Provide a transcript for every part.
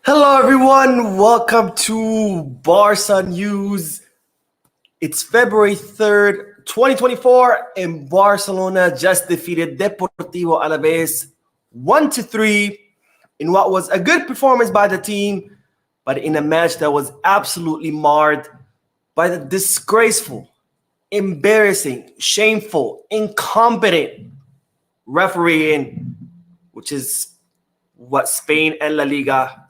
Hello, everyone. Welcome to Barca News. It's February 3rd, 2024, and Barcelona just defeated Deportivo Alaves 1-3 in what was a good performance by the team, but in a match that was absolutely marred by the disgraceful, embarrassing, shameful, incompetent refereeing, which is what Spain and La Liga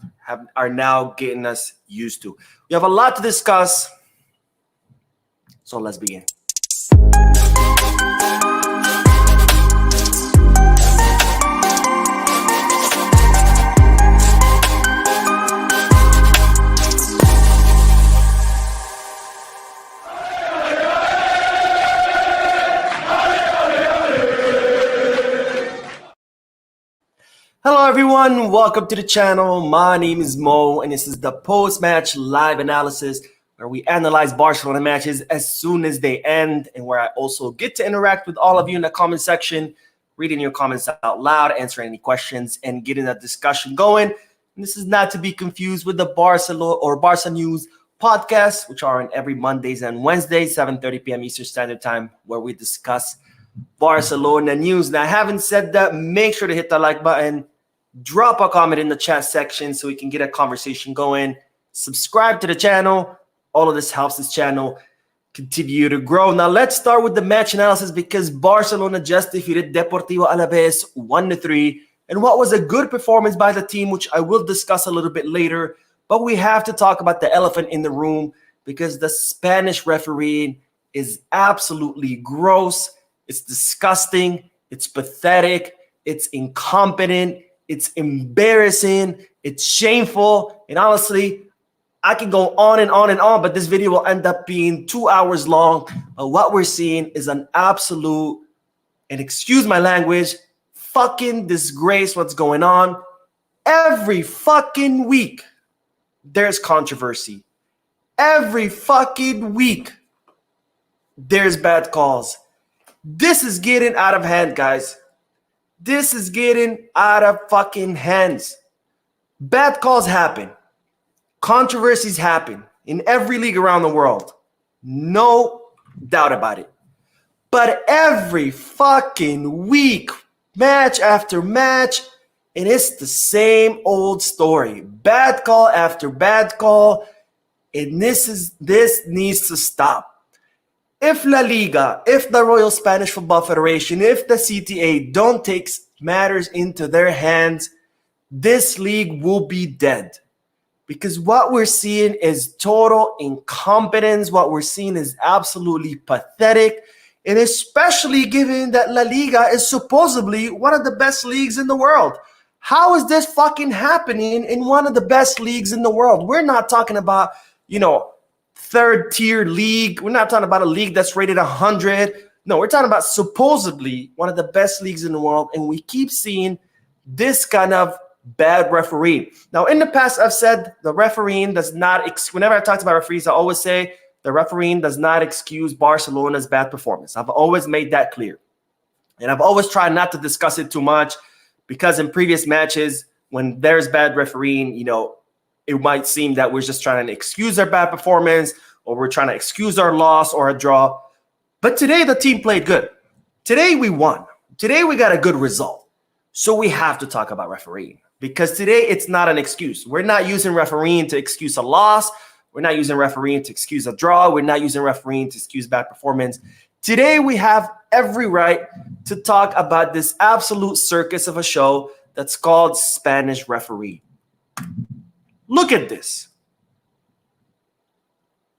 are now getting us used to. We have a lot to discuss, so let's begin. Hello everyone, welcome to the channel. My name is Mo and this is the post-match live analysis where we analyze Barcelona matches as soon as they end and where I also get to interact with all of you in the comment section, reading your comments out loud, answering any questions and getting a discussion going. And this is not to be confused with the Barcelona or Barca News podcast, which are on every Mondays and Wednesdays, 7:30 p.m. Eastern Standard Time, where we discuss Barcelona news. Now, having said that, make sure to hit the like button. Drop a comment in the chat section so we can get a conversation going. Subscribe to the channel. All of this helps this channel continue to grow. Now, let's start with the match analysis because Barcelona just defeated Deportivo Alaves 1-3. And what was a good performance by the team, which I will discuss a little bit later. But we have to talk about the elephant in the room because the Spanish refereeing is absolutely gross. It's disgusting. It's pathetic. It's incompetent. It's embarrassing. It's shameful. And honestly, I can go on and on and on, but this video will end up being 2 hours long. What we're seeing is an absolute, and excuse my language, fucking disgrace what's going on. Every fucking week, there's controversy. Every fucking week, there's bad calls. This is getting out of hand, guys. This is getting out of fucking hands. Bad calls happen. Controversies happen in every league around the world. No doubt about it. But every fucking week, match after match, and it's the same old story. Bad call after bad call. And this needs to stop. If La Liga, if the Royal Spanish Football Federation, if the CTA don't take matters into their hands, this league will be dead. Because what we're seeing is total incompetence. What we're seeing is absolutely pathetic. And especially given that La Liga is supposedly one of the best leagues in the world. How is this fucking happening in one of the best leagues in the world? We're not talking about, third-tier league. We're not talking about a league that's rated 100. No, we're talking about supposedly one of the best leagues in the world, and we keep seeing this kind of bad refereeing. Now, in the past, I've said the refereeing does not, whenever I talk about referees, I always say the refereeing does not excuse Barcelona's bad performance. I've always made that clear. And I've always tried not to discuss it too much because in previous matches, when there's bad refereeing, it might seem that we're just trying to excuse our bad performance or we're trying to excuse our loss or a draw. But today, the team played good. Today, we won. Today, we got a good result. So we have to talk about refereeing because today, it's not an excuse. We're not using refereeing to excuse a loss. We're not using refereeing to excuse a draw. We're not using refereeing to excuse bad performance. Today, we have every right to talk about this absolute circus of a show that's called Spanish referee. Look at this.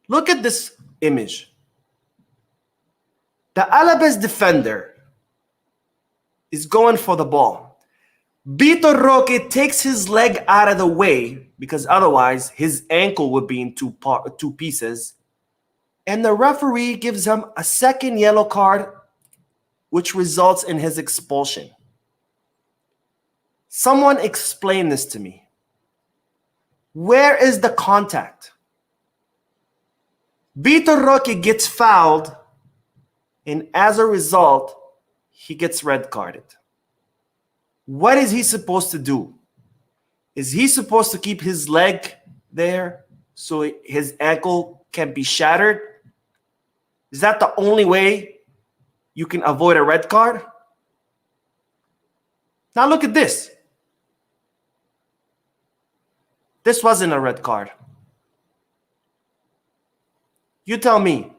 Look at this image. The Alaves defender is going for the ball. Vitor Roque takes his leg out of the way because otherwise his ankle would be in two pieces. And the referee gives him a second yellow card, which results in his expulsion. Someone explain this to me. Where is the contact? Vitor Roque gets fouled, and as a result, he gets red carded. What is he supposed to do? Is he supposed to keep his leg there so his ankle can be shattered? Is that the only way you can avoid a red card? Now look at this. This wasn't a red card. You tell me.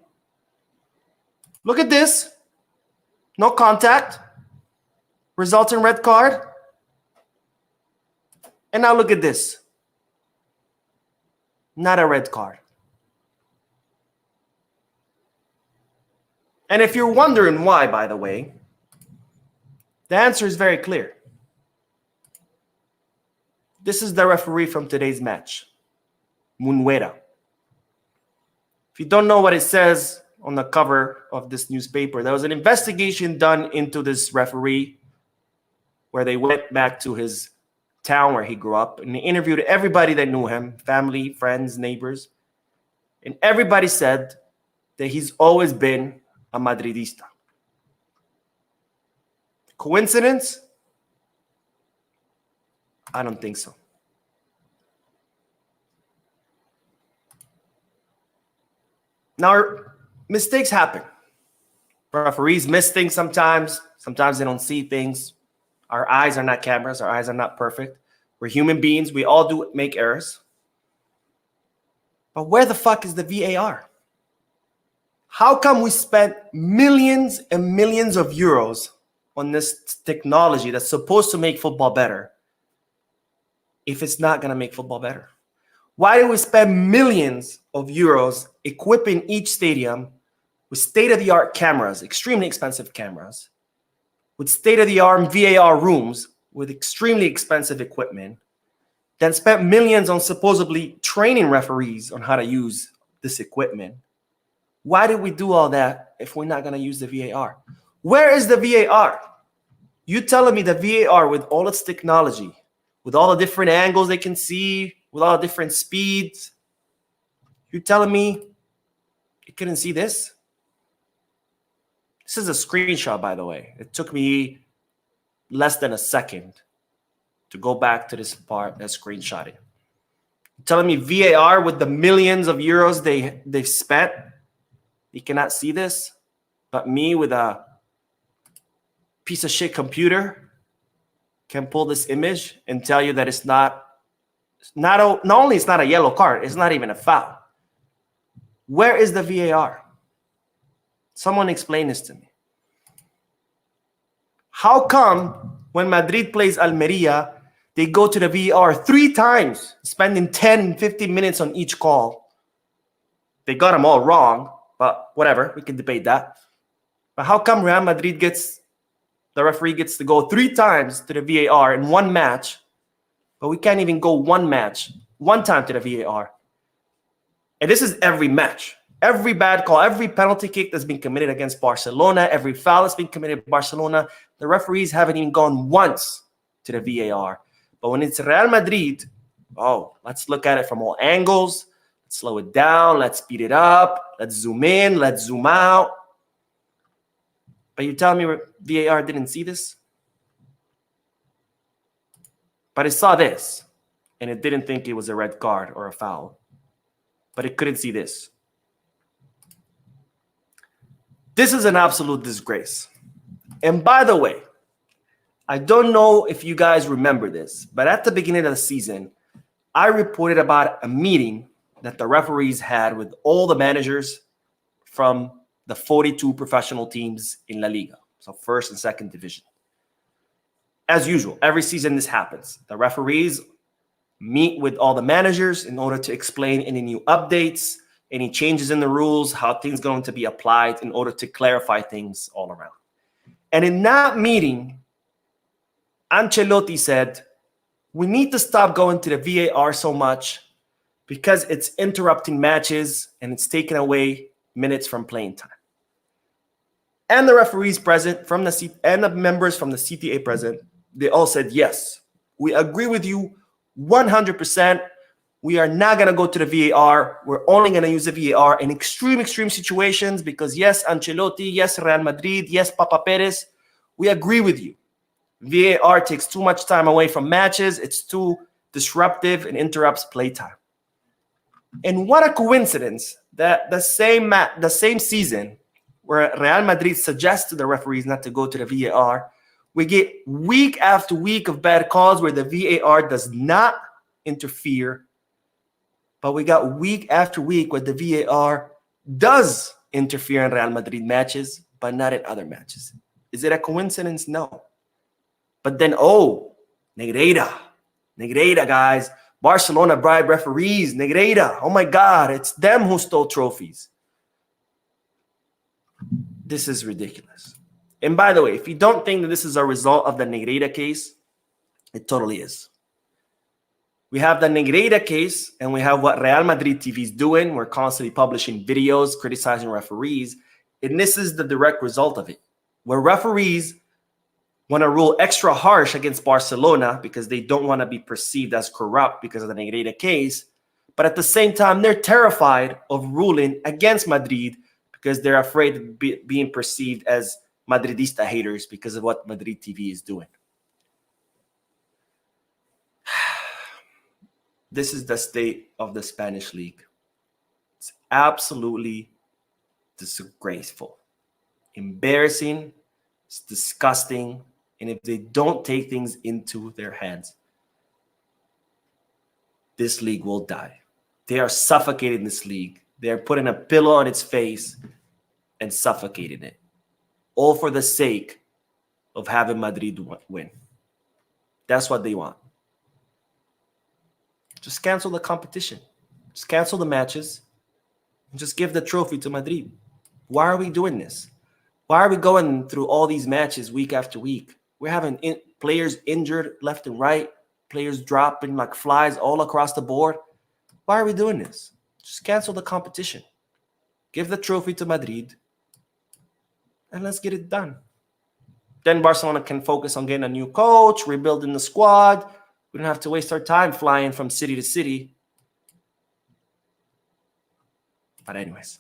Look at this. No contact. Results in red card. And now look at this. Not a red card. And if you're wondering why, by the way, the answer is very clear. This is the referee from today's match, Munwera. If you don't know what it says on the cover of this newspaper, there was an investigation done into this referee where they went back to his town where he grew up and they interviewed everybody that knew him, family, friends, neighbors. And everybody said that he's always been a Madridista. Coincidence? I don't think so. Now, mistakes happen. Referees miss things sometimes. Sometimes they don't see things. Our eyes are not cameras. Our eyes are not perfect. We're human beings. We all do make errors. But where the fuck is the VAR? How come we spent millions and millions of euros on this technology that's supposed to make football better if it's not going to make football better? Why do we spend millions of euros equipping each stadium with state-of-the-art cameras, extremely expensive cameras, with state-of-the-art VAR rooms with extremely expensive equipment, then spent millions on supposedly training referees on how to use this equipment? Why did we do all that if we're not going to use the VAR? Where is the VAR? You telling me the VAR with all its technology, with all the different angles they can see, with all the different speeds, you're telling me you couldn't see this? This is a screenshot, by the way. It took me less than a second to go back to this part and screenshot it. You're telling me VAR with the millions of euros they've spent, you cannot see this? But me with a piece of shit computer can pull this image and tell you that it's not only it's not a yellow card, it's not even a foul. Where is the VAR? Someone explain this to me. How come when Madrid plays Almeria, they go to the VAR 3 times, spending 10, 15 minutes on each call? They got them all wrong, but whatever, we can debate that. But how come Real Madrid the referee gets to go 3 times to the VAR in one match, but we can't even go one time to the VAR? And this is every match. Every bad call, every penalty kick that's been committed against Barcelona, every foul that's been committed at Barcelona, the referees haven't even gone once to the VAR. But when it's Real Madrid, let's look at it from all angles. Let's slow it down. Let's speed it up. Let's zoom in. Let's zoom out. But you're telling me VAR didn't see this? But it saw this, and it didn't think it was a red card or a foul. But it couldn't see this. This is an absolute disgrace. And by the way, I don't know if you guys remember this, but at the beginning of the season, I reported about a meeting that the referees had with all the managers from the 42 professional teams in La Liga, so first and second division. As usual, every season this happens. The referees meet with all the managers in order to explain any new updates, any changes in the rules, how things are going to be applied in order to clarify things all around. And in that meeting, Ancelotti said, we need to stop going to the VAR so much because it's interrupting matches and it's taking away minutes from playing time. And the referees present and the members from the CTA present, they all said, yes, we agree with you 100%. We are not going to go to the VAR. We're only going to use the VAR in extreme situations because, yes, Ancelotti, yes, Real Madrid, yes, Papa Perez, we agree with you. VAR takes too much time away from matches. It's too disruptive, and interrupts playtime. And what a coincidence that the same season where Real Madrid suggests to the referees not to go to the VAR, we get week after week of bad calls where the VAR does not interfere. But we got week after week where the VAR does interfere in Real Madrid matches, but not in other matches. Is it a coincidence? No. But then, Negreira, guys. Barcelona bribed referees, Negreira. Oh my God, it's them who stole trophies. This is ridiculous. And by the way, if you don't think that this is a result of the Negreira case, it totally is. We have the Negreira case, and we have what Real Madrid TV is doing. We're constantly publishing videos criticizing referees, and this is the direct result of it, where referees want to rule extra harsh against Barcelona because they don't want to be perceived as corrupt because of the Negreira case. But at the same time, they're terrified of ruling against Madrid because they're afraid of being perceived as Madridista haters because of what Madrid TV is doing. This is the state of the Spanish league. It's absolutely disgraceful, embarrassing, it's disgusting. And if they don't take things into their hands, this league will die. They are suffocating this league. They are putting a pillow on its face and suffocating it, all for the sake of having Madrid win. That's what they want. Just cancel the competition. Just cancel the matches. And just give the trophy to Madrid. Why are we doing this? Why are we going through all these matches week after week? We're having players injured left and right, players dropping like flies all across the board. Why are we doing this? Just cancel the competition. Give the trophy to Madrid, and let's get it done. Then Barcelona can focus on getting a new coach, rebuilding the squad. We don't have to waste our time flying from city to city. But anyways,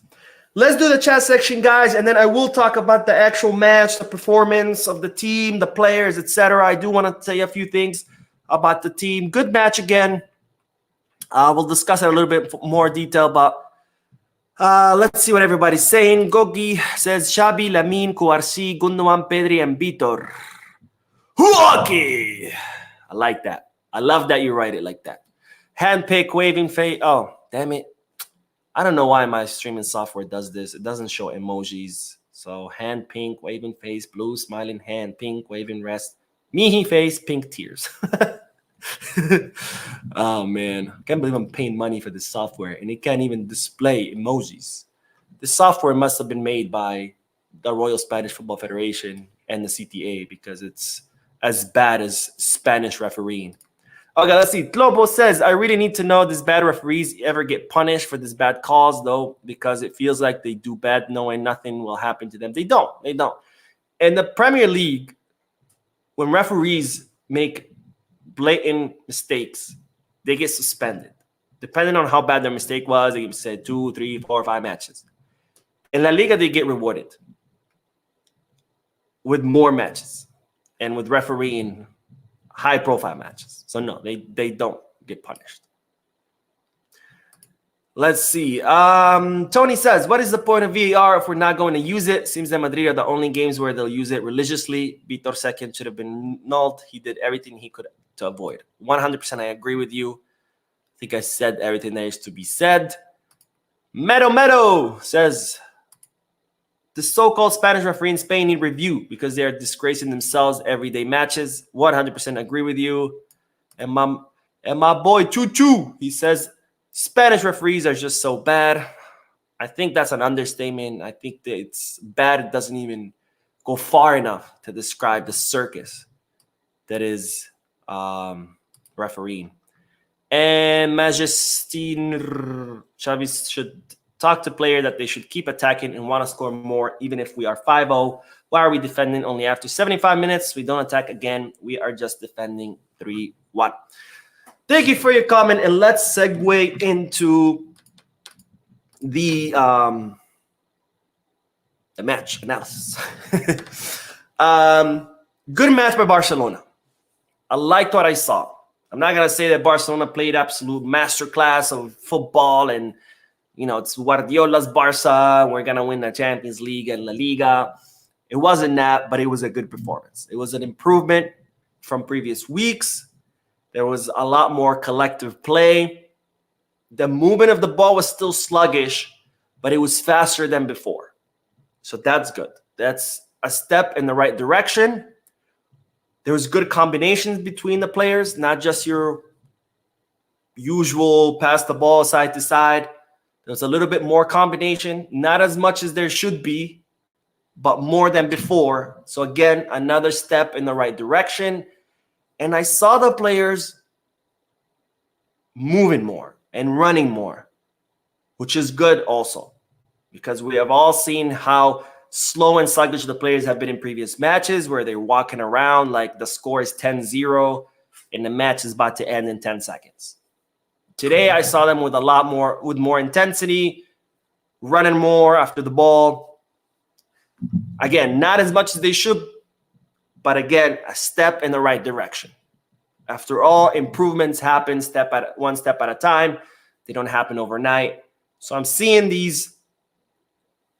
let's do the chat section, guys, and then I will talk about the actual match, the performance of the team, the players, etc. I do want to say a few things about the team. Good match again. We'll discuss it a little bit more detail, but let's see what everybody's saying. Gogi says, Xabi, Lamine, Kouarsi, Gundogan, Pedri, and Vitor. Huaki! I like that. I love that you write it like that. Handpick, waving face. Oh, damn it. I don't know why my streaming software does this. It doesn't show emojis. So hand pink, waving face, blue, smiling hand, pink, waving rest, mihi face, pink tears. Oh, man. I can't believe I'm paying money for this software, and it can't even display emojis. This software must have been made by the Royal Spanish Football Federation and the CTA because it's as bad as Spanish refereeing. Okay, let's see. Globo says, I really need to know these bad referees ever get punished for these bad calls, though, because it feels like they do bad knowing nothing will happen to them. They don't. They don't. In the Premier League, when referees make blatant mistakes, they get suspended. Depending on how bad their mistake was, they get said 2, 3, 4, 5 matches. In La Liga, they get rewarded with more matches and with refereeing high-profile matches. So, no, they don't get punished. Let's see. Tony says, what is the point of VAR if we're not going to use it? Seems that Madrid are the only games where they'll use it religiously. Vitor second should have been nulled. He did everything he could to avoid. 100% I agree with you. I think I said everything there is to be said. Meadow says, the so-called Spanish referee in Spain need review because they are disgracing themselves everyday matches. 100% agree with you. And my boy Choo Choo, he says, Spanish referees are just so bad. I think that's an understatement. I think that it's bad. It doesn't even go far enough to describe the circus that is refereeing. And Majestine Chavez should talk to player that they should keep attacking and want to score more, even if we are 5-0. Why are we defending only after 75 minutes? We don't attack again. We are just defending 3-1. Thank you for your comment, and let's segue into the match analysis. Good match by Barcelona. I liked what I saw. I'm not going to say that Barcelona played absolute masterclass of football and, it's Guardiola's Barca. We're going to win the Champions League and La Liga. It wasn't that, but it was a good performance. It was an improvement from previous weeks. There was a lot more collective play. The movement of the ball was still sluggish, but it was faster than before. So that's good. That's a step in the right direction. There was good combinations between the players, not just your usual pass the ball side to side. There's a little bit more combination, not as much as there should be, but more than before. So again, another step in the right direction. And I saw the players moving more and running more, which is good also, because we have all seen how slow and sluggish the players have been in previous matches where they're walking around like the score is 10-0 and the match is about to end in 10 seconds. Today, I saw them with more intensity, running more after the ball. Again, not as much as they should, but again, a step in the right direction. After all, improvements happen one step at a time. They don't happen overnight. So I'm seeing these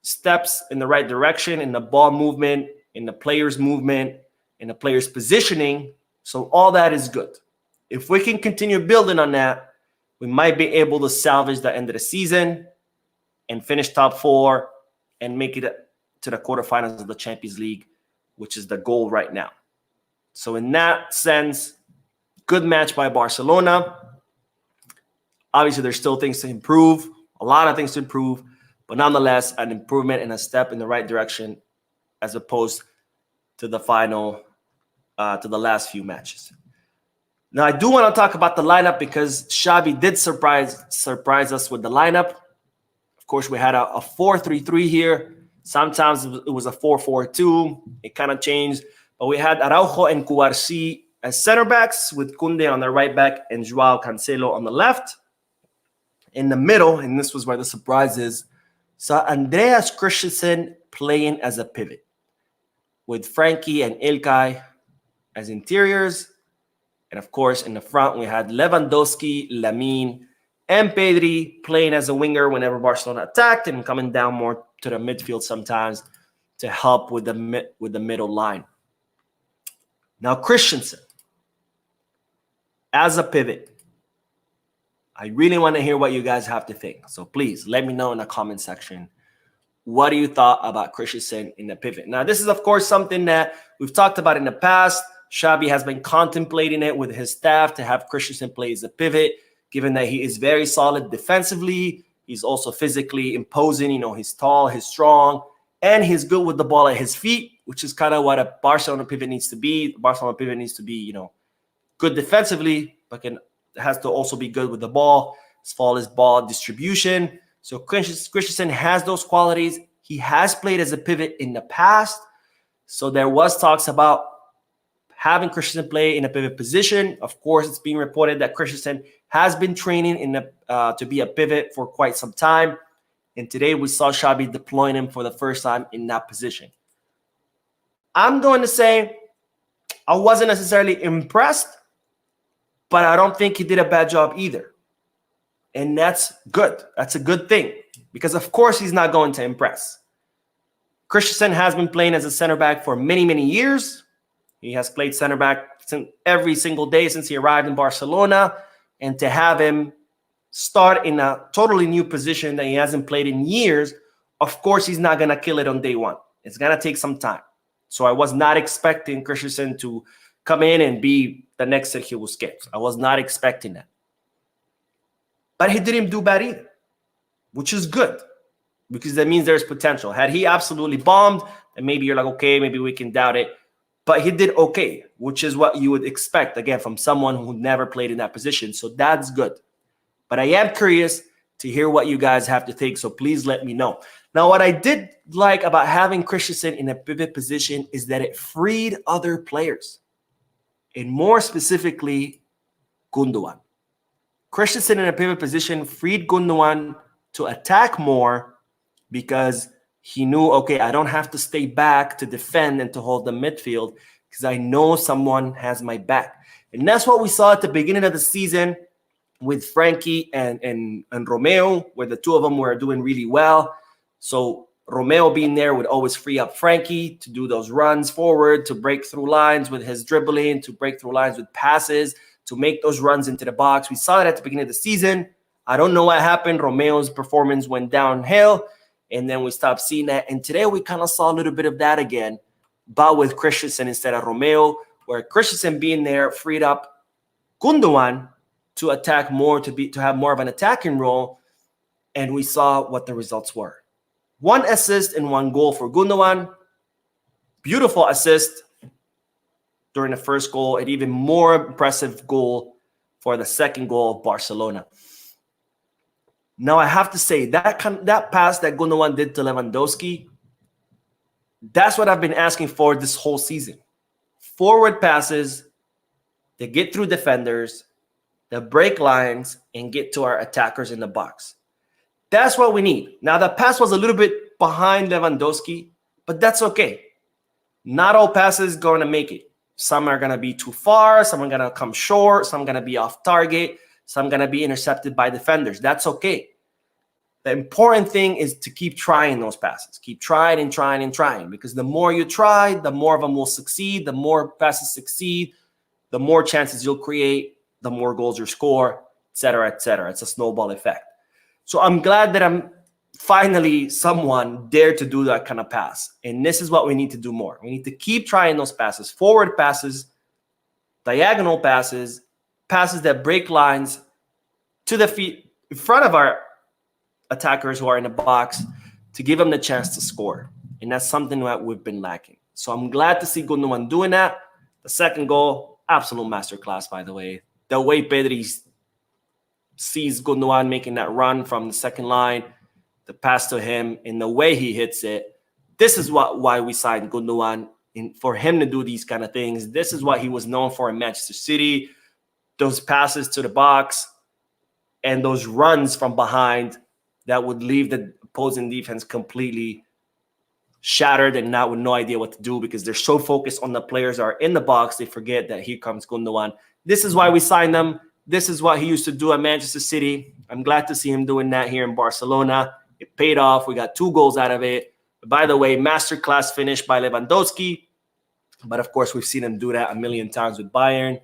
steps in the right direction in the ball movement, in the players' movement, in the players' positioning. So all that is good. If we can continue building on that, we might be able to salvage the end of the season and finish top 4 and make it to the quarterfinals of the Champions League, which is the goal right now. So in that sense, good match by Barcelona. Obviously, there's still things to improve, a lot of things to improve, but nonetheless, an improvement and a step in the right direction as opposed to the final, to the last few matches. Now, I do want to talk about the lineup because Xavi did surprise us with the lineup. Of course, we had a 4-3-3 here. Sometimes it was a 4-4-2. It kind of changed. But we had Araujo and Cubarsí as center backs with Koundé on the right back and Joao Cancelo on the left. In the middle, and this was where the surprise is, saw Andreas Christensen playing as a pivot with Frankie and Ilkay as interiors. And of course, in the front, we had Lewandowski, Lamine, and Pedri playing as a winger whenever Barcelona attacked and coming down more to the midfield sometimes to help with the middle line. Now, Christensen, as a pivot, I really want to hear what you guys have to think. So please let me know in the comment section. What do you thought about Christensen in the pivot? Now, this is, of course, something that we've talked about in the past. Xavi has been contemplating it with his staff to have Christensen play as a pivot, given that he is very solid defensively. He's also physically imposing. He's tall, he's strong, and he's good with the ball at his feet, which is kind of what a Barcelona pivot needs to be. The Barcelona pivot needs to be, good defensively, but has to also be good with the ball as far as ball distribution. So Christensen has those qualities. He has played as a pivot in the past. So there was talks about having Christensen play in a pivot position. Of course, it's being reported that Christensen has been training to be a pivot for quite some time. And today we saw Xavi deploying him for the first time in that position. I'm going to say I wasn't necessarily impressed, but I don't think he did a bad job either. And that's good. That's a good thing because, of course, he's not going to impress. Christensen has been playing as a center back for many, many years. He has played center back every single day since he arrived in Barcelona. And to have him start in a totally new position that he hasn't played in years, of course, he's not going to kill it on day one. It's going to take some time. So I was not expecting Christensen to come in and be the next Sergio Busquets. I was not expecting that. But he didn't do bad either, which is good because that means there's potential. Had he absolutely bombed, then maybe you're like, okay, maybe we can doubt it. But he did okay, which is what you would expect, again, from someone who never played in that position. So that's good. But I am curious to hear what you guys have to think, so please let me know. Now, what I did like about having Christensen in a pivot position is that it freed other players, and more specifically, Gundogan. Christensen in a pivot position freed Gundogan to attack more because he knew, okay, I don't have to stay back to defend and to hold the midfield because I know someone has my back. And that's what we saw at the beginning of the season with Frankie and Romeo, where the two of them were doing really well. So Romeo being there would always free up Frankie to do those runs forward, to break through lines with his dribbling, to break through lines with passes, to make those runs into the box. We saw it at the beginning of the season. I don't know what happened. Romeo's performance went downhill, and then we stopped seeing that. And today we kind of saw a little bit of that again, but with Christensen instead of Romeo, where Christensen being there freed up Gundogan to attack more, to have more of an attacking role, and we saw what the results were. 1 assist and 1 goal for Gundogan. Beautiful assist during the first goal, and even more impressive goal for the second goal of Barcelona. Now, I have to say, that pass that Gundogan did to Lewandowski, that's what I've been asking for this whole season. Forward passes that get through defenders, that break lines, and get to our attackers in the box. That's what we need. Now, the pass was a little bit behind Lewandowski, but that's okay. Not all passes going to make it. Some are going to be too far. Some are going to come short. Some are going to be off target. Some are going to be intercepted by defenders. That's okay. The important thing is to keep trying those passes. Keep trying and trying and trying, because the more you try, the more of them will succeed. The more passes succeed, the more chances you'll create, the more goals you score, et cetera, et cetera. It's a snowball effect. So I'm glad that I'm finally someone dared to do that kind of pass. And this is what we need to do more. We need to keep trying those passes, forward passes, diagonal passes, passes that break lines to the feet in front of our attackers who are in the box to give them the chance to score. And that's something that we've been lacking. So I'm glad to see Gundogan doing that. The second goal, absolute masterclass, by the way. The way Pedri sees Gundogan making that run from the second line, the pass to him, and the way he hits it. This is why we signed Gundogan, for him to do these kind of things. This is what he was known for in Manchester City. Those passes to the box and those runs from behind that would leave the opposing defense completely shattered and not with no idea what to do, because they're so focused on the players that are in the box, they forget that here comes Gundogan. This is why we signed him. This is what he used to do at Manchester City. I'm glad to see him doing that here in Barcelona. It paid off. We got 2 goals out of it. By the way, masterclass finish by Lewandowski. But of course, we've seen him do that a million times with Bayern.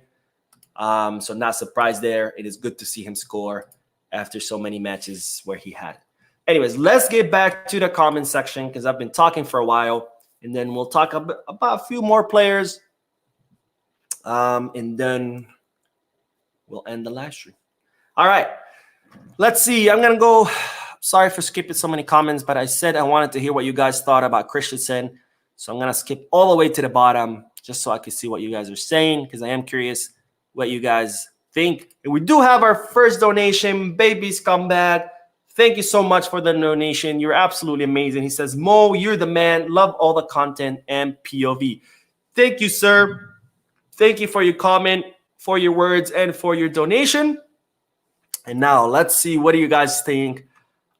So not surprised there. It is good to see him score after so many matches where he had it. Anyways, let's get back to the comment section, because I've been talking for a while. And then we'll talk about a few more players. And then we'll end the live stream. All right. Let's see. I'm going to go. Sorry for skipping so many comments, but I said I wanted to hear what you guys thought about Christensen. So I'm going to skip all the way to the bottom just so I can see what you guys are saying, because I am curious what you guys think. And we do have our first donation, Baby's Comeback. Thank you so much for the donation. You're absolutely amazing. He says, Mo, you're the man. Love all the content and POV. Thank you, sir. Thank you for your comment, for your words, and for your donation. And now let's see, what do you guys think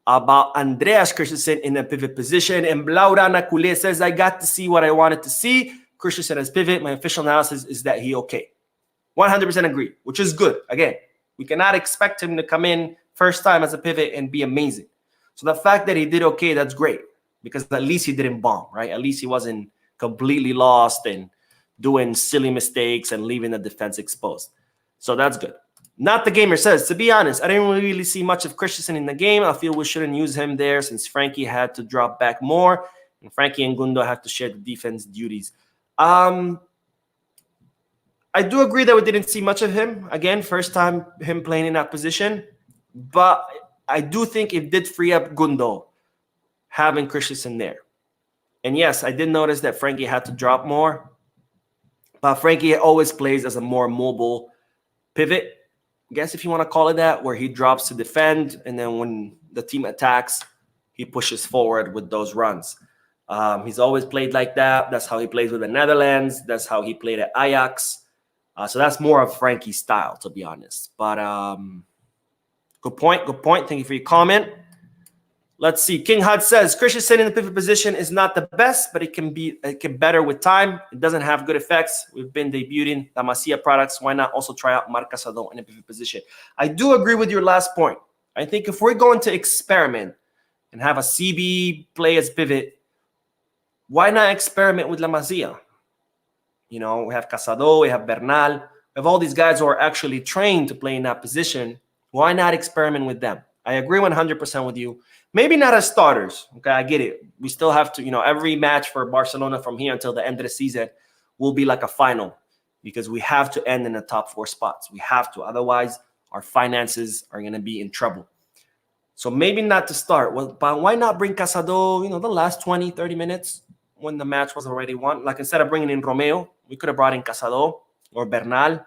about Andreas Christensen in the pivot position? And Laura Nakule says, I got to see what I wanted to see. Christensen as pivot. My official analysis is that he okay. 100% agree, which is good. Again, we cannot expect him to come in first time as a pivot and be amazing. So the fact that he did okay, that's great, because at least he didn't bomb, right? At least he wasn't completely lost and doing silly mistakes and leaving the defense exposed. So that's good. Not the gamer says, to be honest, I didn't really see much of Christensen in the game. I feel we shouldn't use him there since Frankie had to drop back more, and Frankie and Gundo have to share the defense duties. I do agree that we didn't see much of him. Again, first time him playing in that position. But I do think it did free up Gundo having Christensen there. And yes, I did notice that Frankie had to drop more. But Frankie always plays as a more mobile pivot, I guess if you want to call it that, where he drops to defend. And then when the team attacks, he pushes forward with those runs. He's always played like that. That's how he plays with the Netherlands. That's how he played at Ajax. So that's more of Frankie's style, to be honest. But good point. Good point. Thank you for your comment. Let's see. King Hud says Christensen in the pivot position is not the best, but it can better with time. It doesn't have good effects. We've been debuting La Masia products. Why not also try out Marc Casado in the pivot position? I do agree with your last point. I think if we're going to experiment and have a CB play as pivot, why not experiment with La Masia? You know, we have Casado, we have Bernal, we have all these guys who are actually trained to play in that position. Why not experiment with them? I agree 100% with you. Maybe not as starters. Okay, I get it. We still have to, every match for Barcelona from here until the end of the season will be like a final because we have to end in the top 4 spots. We have to. Otherwise, our finances are going to be in trouble. So maybe not to start. Well, but why not bring Casado, the last 20, 30 minutes when the match was already won? Like instead of bringing in Romeo, we could have brought in Casado or Bernal.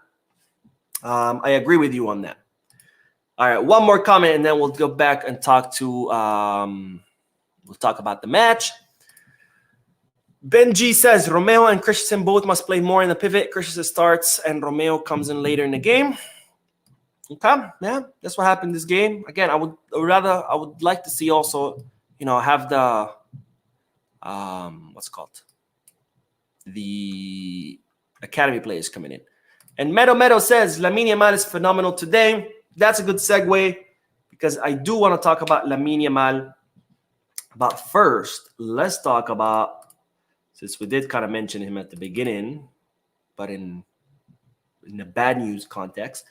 I agree with you on that. All right, one more comment, and then we'll go back and talk to we'll talk about the match. Benji says Romeo and Christensen both must play more in the pivot. Christensen starts, and Romeo comes in later in the game. Okay, yeah, that's what happened this game. Again, I would like to see also, have the what's it called, the academy players coming in. And Meadow says Lamine Yamal is phenomenal today. That's a good segue because I do want to talk about Lamine Yamal. But first, let's talk about, since we did kind of mention him at the beginning, but in the bad news context.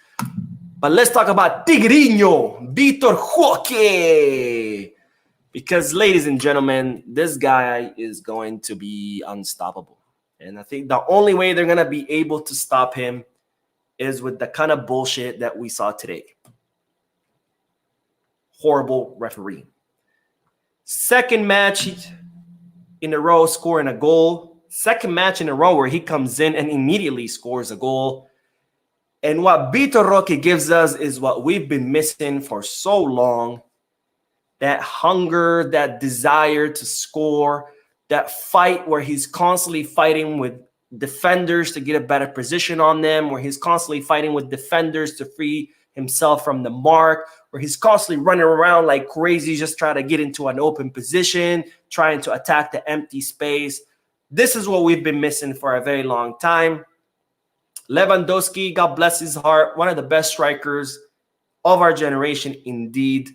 But let's talk about Tigriño, Vitor Roque. Because, ladies and gentlemen, this guy is going to be unstoppable. And I think the only way they're going to be able to stop him is with the kind of bullshit that we saw today. Horrible referee. Second match in a row scoring a goal. Second match in a row where he comes in and immediately scores a goal. And what Vitor Roque gives us is what we've been missing for so long. That hunger, that desire to score, that fight where he's constantly fighting with defenders to get a better position on them, where he's constantly fighting with defenders to free himself from the mark, where he's constantly running around like crazy, just trying to get into an open position, trying to attack the empty space. This is what we've been missing for a very long time. Lewandowski, God bless his heart, one of the best strikers of our generation indeed.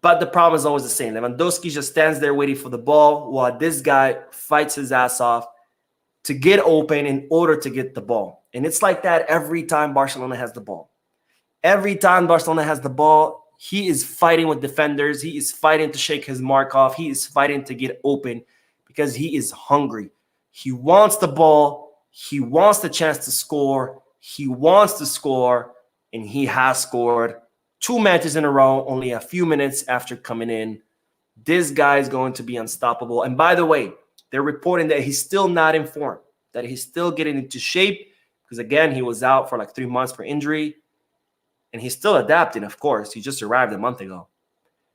But the problem is always the same. Lewandowski just stands there waiting for the ball while this guy fights his ass off to get open in order to get the ball. And it's like that every time Barcelona has the ball. Every time Barcelona has the ball, he is fighting with defenders. He is fighting to shake his mark off. He is fighting to get open because he is hungry. He wants the ball. He wants the chance to score. He wants to score, and he has scored 2 matches in a row, only a few minutes after coming in. This guy is going to be unstoppable. And by the way, they're reporting that he's still not in form, that he's still getting into shape because, again, he was out for like 3 months for injury. And he's still adapting, of course. He just arrived a month ago.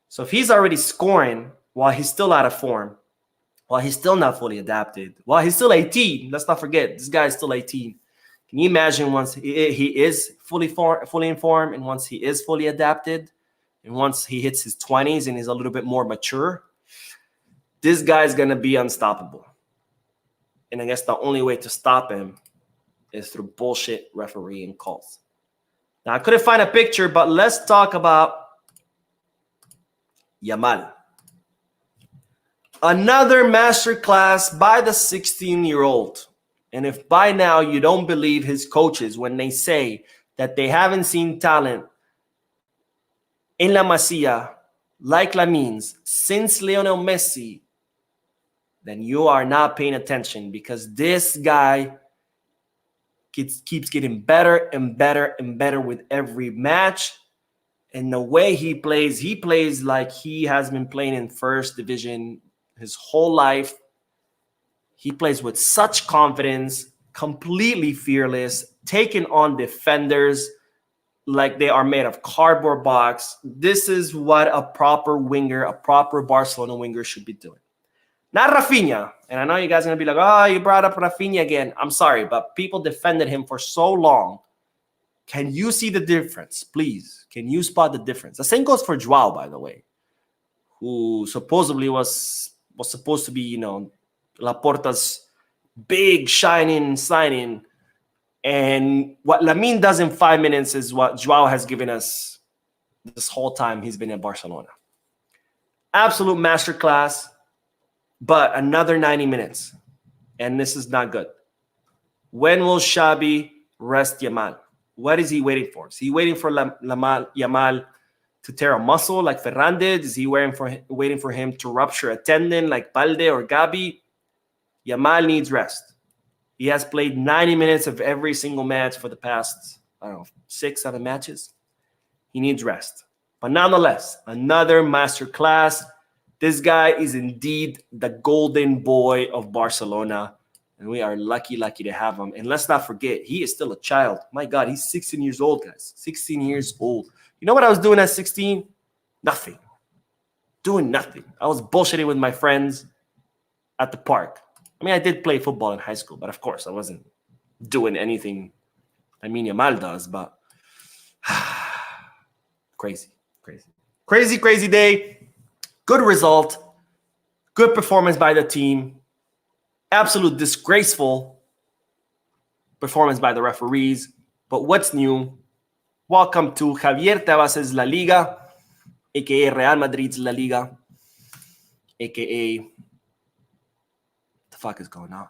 So if he's already scoring while he's still out of form, while he's still not fully adapted, while he's still 18, let's not forget, this guy is still 18. Can you imagine once he is fully in form and once he is fully adapted and once he hits his 20s and he's a little bit more mature, this guy is going to be unstoppable. And I guess the only way to stop him is through bullshit refereeing calls. Now, I couldn't find a picture, but let's talk about Yamal. Another masterclass by the 16-year-old. And if by now you don't believe his coaches when they say that they haven't seen talent in La Masia like Lamine's since Lionel Messi, then you are not paying attention because this guy keeps getting better and better and better with every match. And the way he plays like he has been playing in first division his whole life. He plays with such confidence, completely fearless, taking on defenders like they are made of cardboard box. This is what a proper winger, a proper Barcelona winger should be doing. Not Rafinha. And I know you guys are going to be like, oh, you brought up Rafinha again. I'm sorry, but people defended him for so long Can you see the difference, please? Can you spot the difference? The same goes for Joao, by the way, who supposedly was supposed to be, you know, Laporta's big shining signing. And what Lamine does in 5 minutes is what Joao has given us this whole time he's been at Barcelona. Absolute masterclass, but another 90 minutes. And this is not good. When will Xabi rest Yamal? What is he waiting for? Is he waiting for Yamal to tear a muscle like Ferran did? Is he waiting for him to rupture a tendon like Balde or Gabi? Yamal needs rest. He has played 90 minutes of every single match for the past, 6, 7 matches. He needs rest. But nonetheless, another masterclass. This guy is indeed the golden boy of Barcelona. And we are lucky to have him. And let's not forget, he is still a child. My God, he's 16 years old, guys. 16 years old. You know what I was doing at 16? Nothing. Doing nothing. I was bullshitting with my friends at the park. I mean, I did play football in high school, but of course, I wasn't doing anything Yamal does, but crazy day. Good result. Good performance by the team. Absolute disgraceful performance by the referees. But what's new? Welcome to Javier Tebas' La Liga, a.k.a. Real Madrid's La Liga, a.k.a. fuck is going on?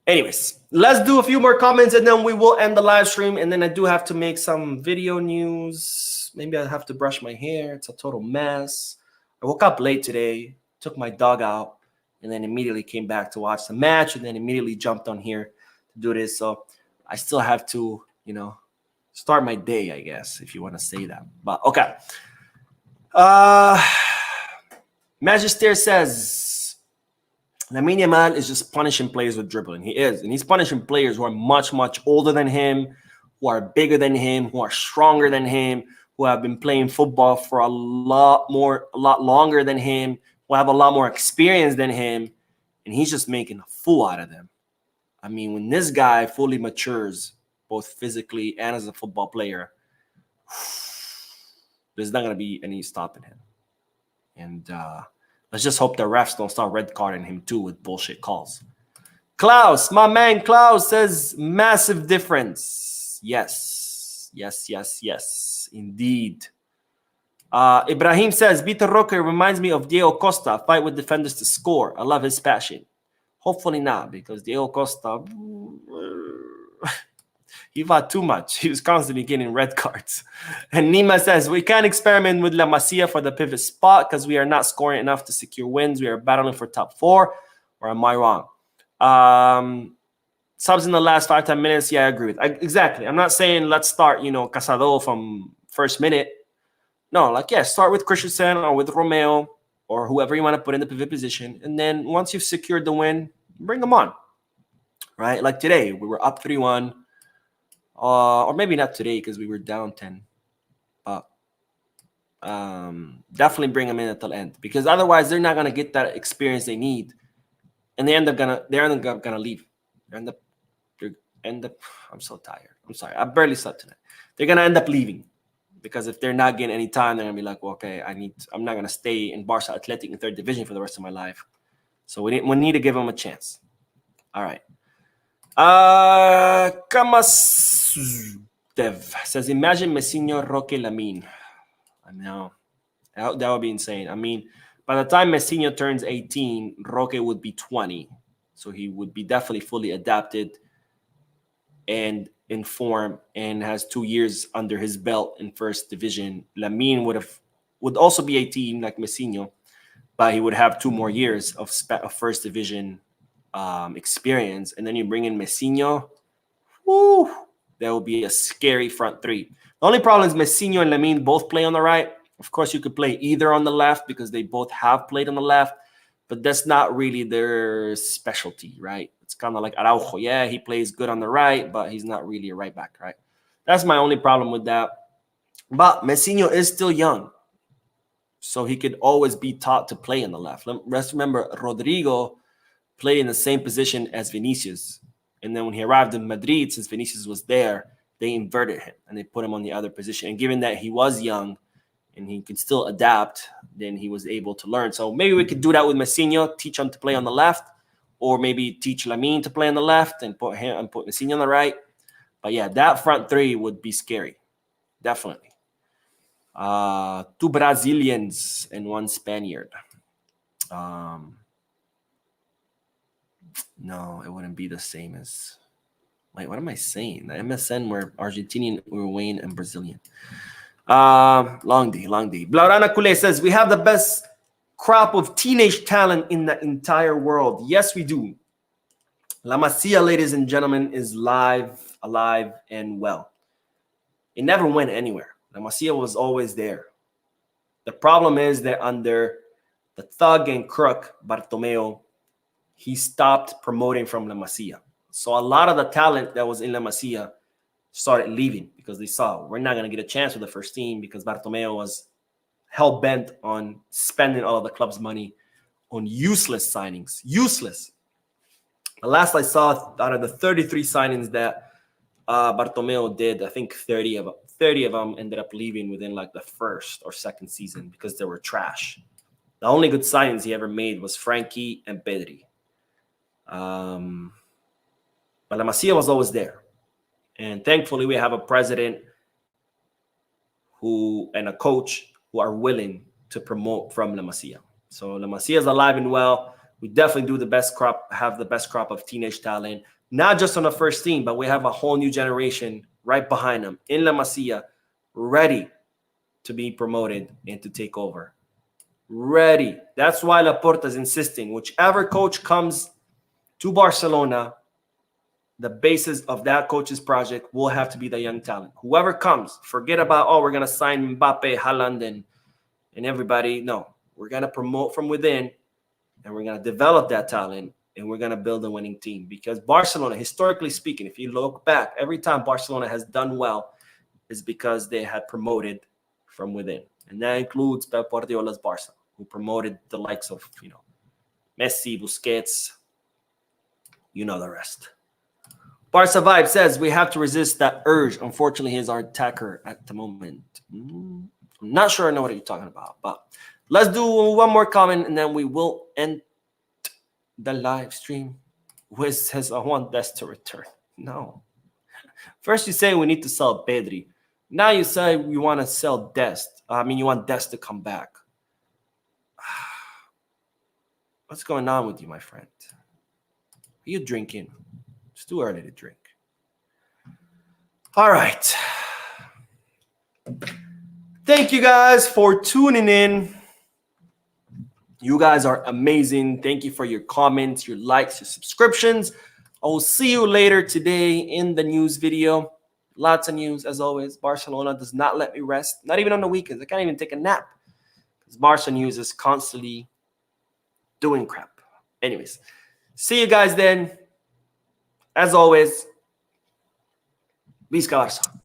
Anyways, let's do a few more comments and then we will end the live stream. And then I do have to make some video news. Maybe I have to brush my hair. It's a total mess. I woke up late today, took my dog out, and then immediately came back to watch the match and then immediately jumped on here to do this. So I still have to, start my day, I guess, if you want to say that. But okay. Magister says, Lamine Yamal is just punishing players with dribbling. He is. And he's punishing players who are much, much older than him, who are bigger than him, who are stronger than him, who have been playing football for a lot longer than him, who have a lot more experience than him. And he's just making a fool out of them. I mean, when this guy fully matures, both physically and as a football player, there's not going to be any stopping him. And let's just hope the refs don't start red carding him too with bullshit calls. Klaus, my man Klaus says massive difference. Yes, indeed. Ibrahim says Vitor Roque reminds me of Diego Costa, fight with defenders to score. I love his passion. Hopefully not, because Diego Costa, he fought too much. He was constantly getting red cards. And Nima says, we can't experiment with La Masia for the pivot spot because we are not scoring enough to secure wins. We are battling for top 4. Or am I wrong? Subs in the last 5-10 minutes. Yeah, I agree with exactly. I'm not saying let's start, Casado from first minute. No, start with Christensen or with Romeo or whoever you want to put in the pivot position. And then once you've secured the win, bring them on. Right? Like today, we were up 3-1. Or maybe not today because we were down 10. But definitely bring them in at the end because otherwise they're not gonna get that experience they need, and they're gonna leave. I'm so tired. I'm sorry. I barely slept tonight. They're gonna end up leaving because if they're not getting any time, they're gonna be like, well, okay, I'm not gonna stay in Barca Athletic in 3rd division for the rest of my life. So we need to give them a chance. All right. Dev says, imagine Messinho, Roque, Lamine. I know. That would be insane. I mean, by the time Messinho turns 18, Roque would be 20. So he would be definitely fully adapted and in form and has 2 years under his belt in 1st division. Lamine would also be 18 like Messinho, but he would have 2 more years of 1st division experience. And then you bring in Messinho. Woo! There will be a scary front 3. The only problem is Messinho and Lamine both play on the right. Of course, you could play either on the left because they both have played on the left, but that's not really their specialty, right? It's kind of like Araujo. Yeah, he plays good on the right, but he's not really a right back, right? That's my only problem with that. But Messinho is still young, so he could always be taught to play on the left. Let's remember, Rodrigo played in the same position as Vinicius. And then when he arrived in Madrid, since Vinicius was there, they inverted him and they put him on the other position. And given that he was young and he could still adapt, then he was able to learn. So maybe we could do that with Messinho, teach him to play on the left, or maybe teach Lamine to play on the left and put Messinho on the right. But yeah, that front three would be scary. Definitely. 2 Brazilians and 1 Spaniard. No, it wouldn't be the same as... Wait, what am I saying? The MSN were Argentinian, Uruguayan, and Brazilian. Long D. Blaurana Kule says, we have the best crop of teenage talent in the entire world. Yes, we do. La Masia, ladies and gentlemen, is alive and well. It never went anywhere. La Masia was always there. The problem is that under the thug and crook, Bartomeu, he stopped promoting from La Masia. So a lot of the talent that was in La Masia started leaving because they saw we're not going to get a chance with the first team because Bartomeu was hell-bent on spending all of the club's money on useless signings. Useless. The last I saw, out of the 33 signings that Bartomeu did, I think 30 of them ended up leaving within like the first or second season because they were trash. The only good signings he ever made was Frankie and Pedri. But La Masia was always there. And thankfully, we have a president and a coach who are willing to promote from La Masia. So La Masia is alive and well. We definitely have the best crop of teenage talent, not just on the first team, but we have a whole new generation right behind them in La Masia, ready to be promoted and to take over. Ready. That's why Laporta is insisting, whichever coach comes to Barcelona, the basis of that coach's project will have to be the young talent. Whoever comes, forget about, we're going to sign Mbappe, Haaland, and everybody. No, we're going to promote from within, and we're going to develop that talent, and we're going to build a winning team. Because Barcelona, historically speaking, if you look back, every time Barcelona has done well is because they had promoted from within. And that includes Pep Guardiola's Barca, who promoted the likes of, Messi, Busquets, the rest. Barca Vibe says, we have to resist that urge. Unfortunately, he's our attacker at the moment. I'm not sure I know what you're talking about, but let's do one more comment and then we will end the live stream. Wiz says, I want Dest to return. No. First you say we need to sell Pedri. Now you say we want to sell Dest. You want Dest to come back. What's going on with you, my friend? Are you drinking? It's too early to drink. All right. Thank you guys for tuning in. You guys are amazing. Thank you for your comments, your likes, your subscriptions. I will see you later today in the news video. Lots of news, as always. Barcelona does not let me rest. Not even on the weekends. I can't even take a nap. Because Barca news is constantly doing crap. Anyways, see you guys then. As always, Visca Barça.